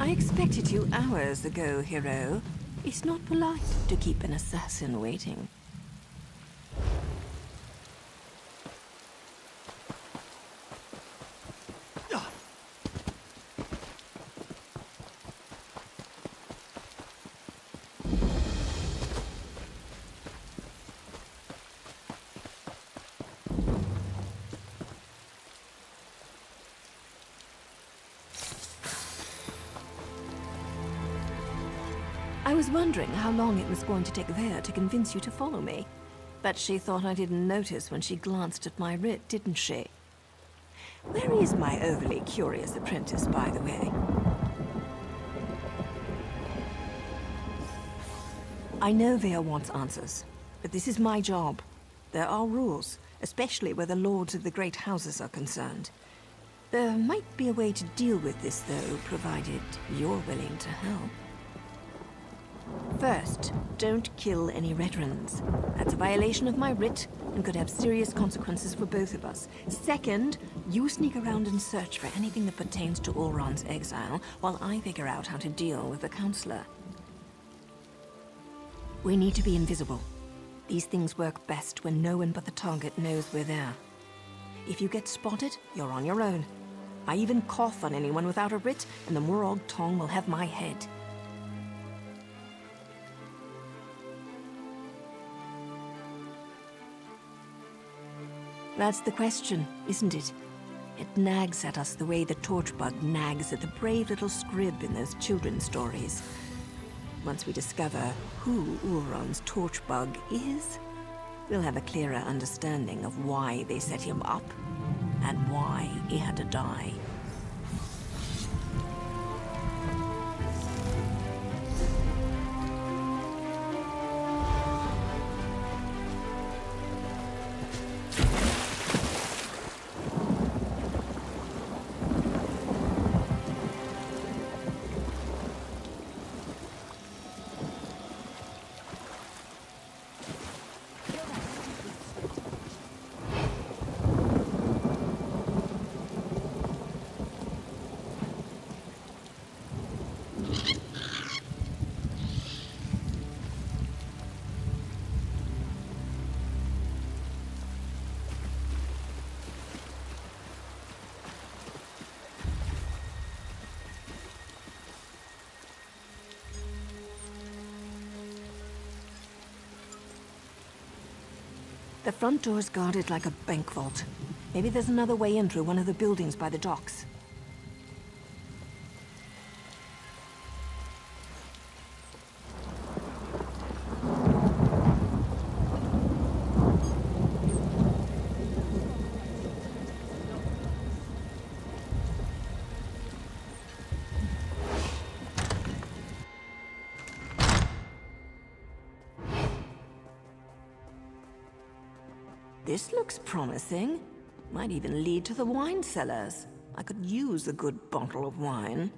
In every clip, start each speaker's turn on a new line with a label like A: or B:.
A: I expected you hours ago, hero. It's not polite to keep an assassin waiting. I was wondering how long it was going to take Vea to convince you to follow me. But she thought I didn't notice when she glanced at my writ, didn't she? Where is my overly curious apprentice, by the way? I know Vea wants answers, but this is my job. There are rules, especially where the lords of the great houses are concerned. There might be a way to deal with this, though, provided you're willing to help. First, don't kill any veterans. That's a violation of my writ and could have serious consequences for both of us. Second, you sneak around and search for anything that pertains to Ulron's exile while I figure out how to deal with the counselor. We need to be invisible. These things work best when no one but the target knows we're there. If you get spotted, you're on your own. I even cough on anyone without a writ, and the Morog Tong will have my head. That's the question, isn't it? It nags at us the way the torchbug nags at the brave little scrib in those children's stories. Once we discover who Ulron's torchbug is, we'll have a clearer understanding of why they set him up and why he had to die. The front door's guarded like a bank vault. Maybe there's another way in through one of the buildings by the docks. This looks promising. Might even lead to the wine cellars. I could use a good bottle of wine.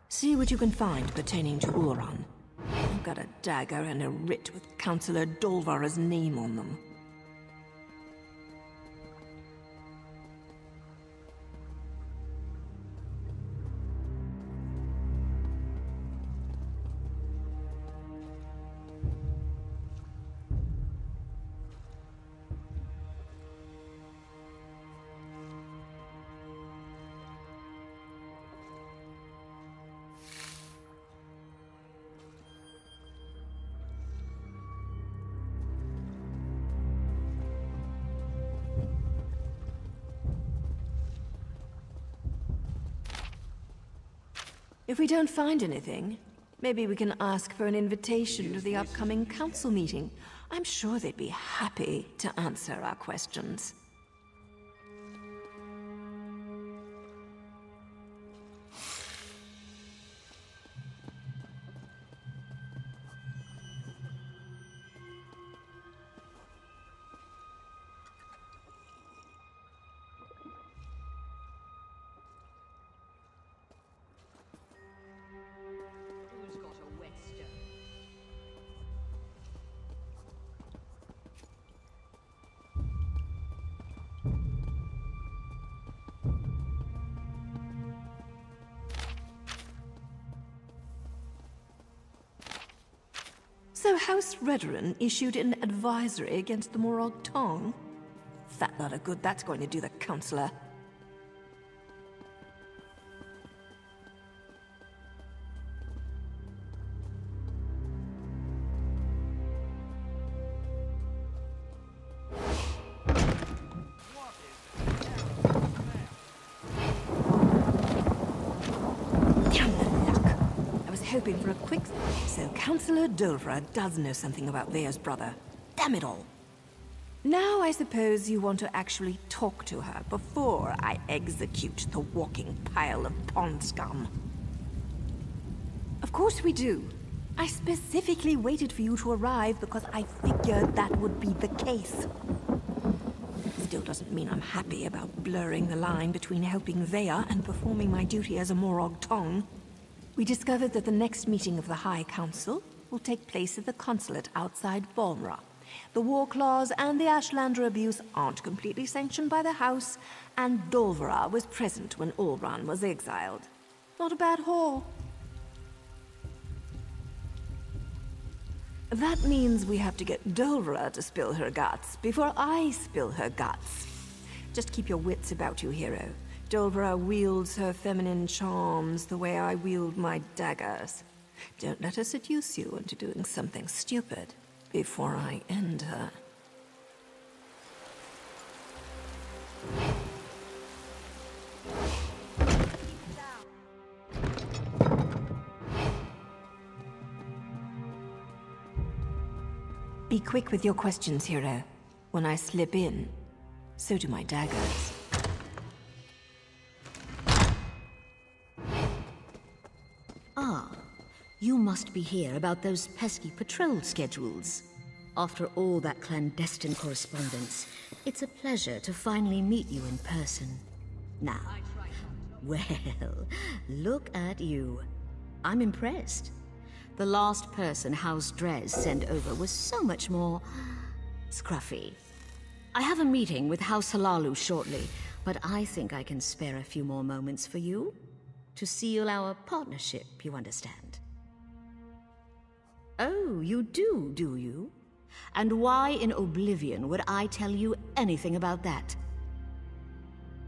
A: See what you can find pertaining to Ulron. I've got a dagger and a writ with Councillor Dolvara's name on them. If we don't find anything, maybe we can ask for an invitation to the upcoming council meeting. I'm sure they'd be happy to answer our questions. So House Redderin issued an advisory against the Morag Tong? Fat lot of good that's going to do the Councillor. Hoping for a quick... So Councillor Dolvra does know something about Vea's brother. Damn it all. Now I suppose you want to actually talk to her before I execute the walking pile of pond scum. Of course we do. I specifically waited for you to arrive because I figured that would be the case. Still doesn't mean I'm happy about blurring the line between helping Vea and performing my duty as a Morag Tong. We discovered that the next meeting of the High Council will take place at the consulate outside Balmra. The war clause and the Ashlander abuse aren't completely sanctioned by the House, and Dolvra was present when Ulran was exiled. Not a bad haul. That means we have to get Dolvra to spill her guts before I spill her guts. Just keep your wits about you, hero. Dolvra wields her feminine charms the way I wield my daggers. Don't let her seduce you into doing something stupid before I end her. Be quick with your questions, hero. When I slip in, so do my daggers.
B: Ah, you must be here about those pesky patrol schedules. After all that clandestine correspondence, it's a pleasure to finally meet you in person. Now, well, look at you. I'm impressed. The last person House Drez sent over was so much more scruffy. I have a meeting with House Halalu shortly, but I think I can spare a few more moments for you. To seal our partnership, you understand. Oh, you do you? And why in oblivion would I tell you anything about that?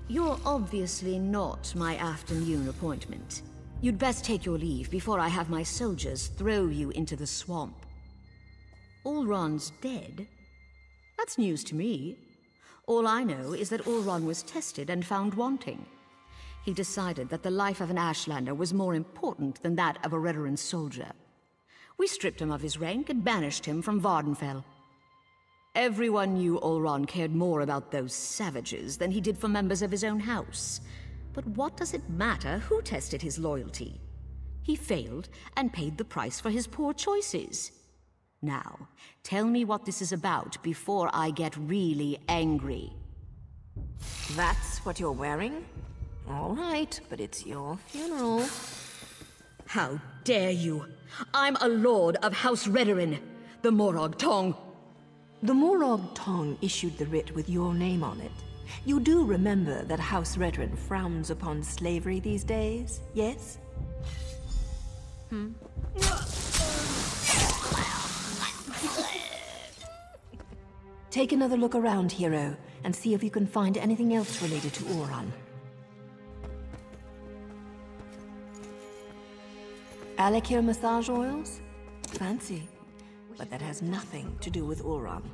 B: You're obviously not my afternoon appointment. You'd best take your leave before I have my soldiers throw you into the swamp. Ulron's dead? That's news to me. All I know is that Ulron was tested and found wanting. He decided that the life of an Ashlander was more important than that of a Redderin soldier. We stripped him of his rank and banished him from Vardenfell. Everyone knew Ulron cared more about those savages than he did for members of his own house. But what does it matter who tested his loyalty? He failed and paid the price for his poor choices. Now, tell me what this is about before I get really angry.
A: That's what you're wearing? All right, but it's your funeral.
B: How dare you! I'm a lord of House Redderin, the Morag Tong.
A: The Morag Tong issued the writ with your name on it. You do remember that House Redderin frowns upon slavery these days, yes? Take another look around, hero, and see if you can find anything else related to Ulron. Alakir massage oils? Fancy. But that has nothing to do with Ulron.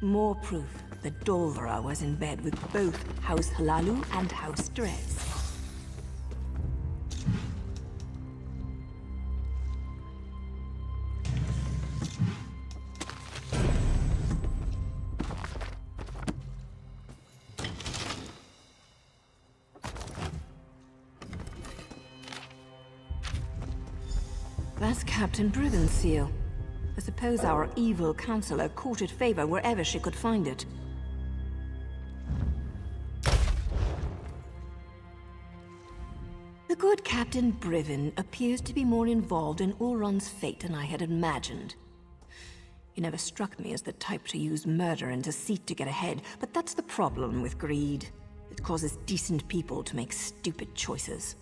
A: More proof that Dolvera was in bed with both House Halalu and House Drez. That's Captain Brithen's seal. I suppose our evil counselor courted favor wherever she could find it. The good Captain Brithen appears to be more involved in Ulron's fate than I had imagined. He never struck me as the type to use murder and deceit to get ahead, but that's the problem with greed. It causes decent people to make stupid choices.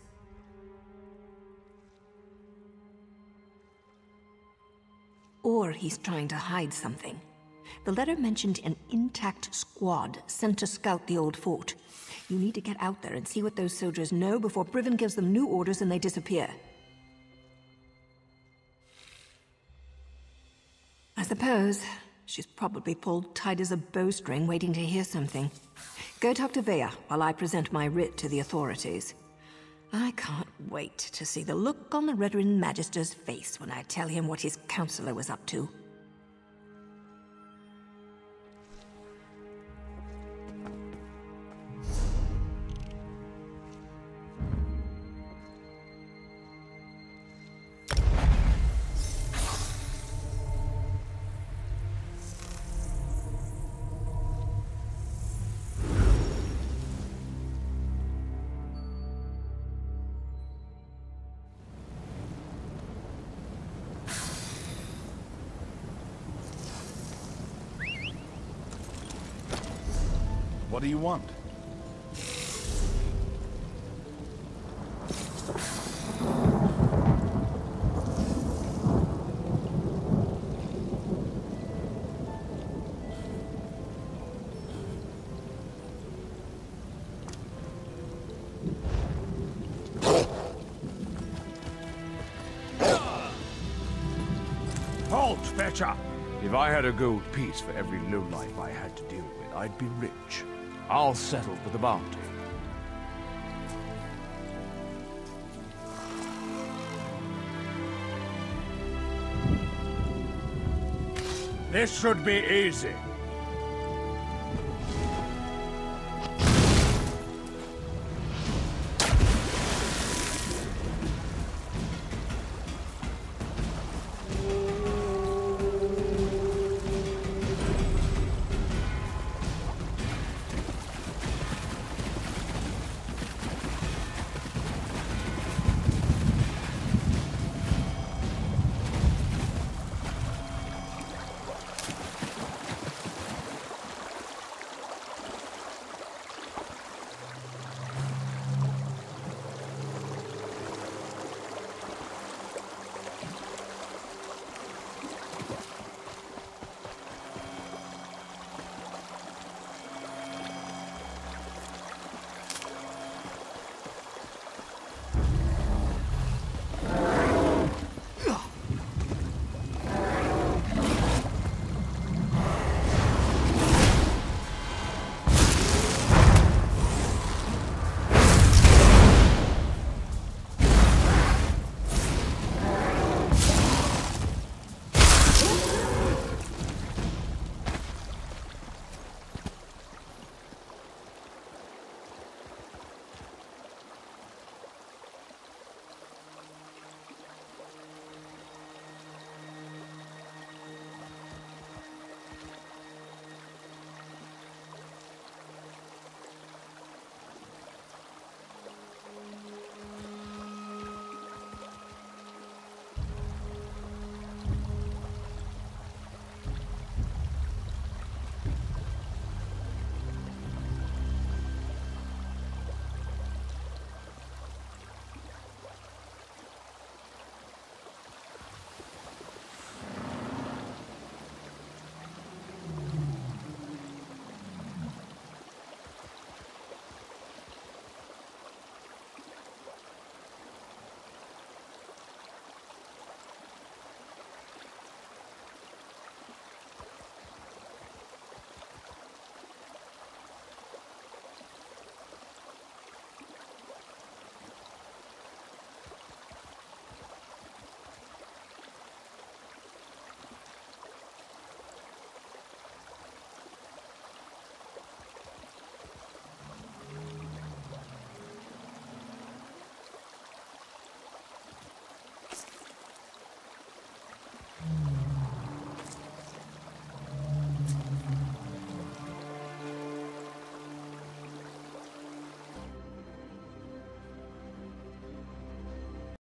A: Or he's trying to hide something. The letter mentioned an intact squad sent to scout the old fort. You need to get out there and see what those soldiers know before Brithen gives them new orders and they disappear. I suppose she's probably pulled tight as a bowstring waiting to hear something. Go talk to Vea while I present my writ to the authorities. I can't wait to see the look on the Redoran Magister's face when I tell him what his counselor was up to.
C: What do you want? Halt, fetcher! If I had a gold piece for every lowlife I had to deal with, I'd be rich. I'll settle for the bounty. This should be easy.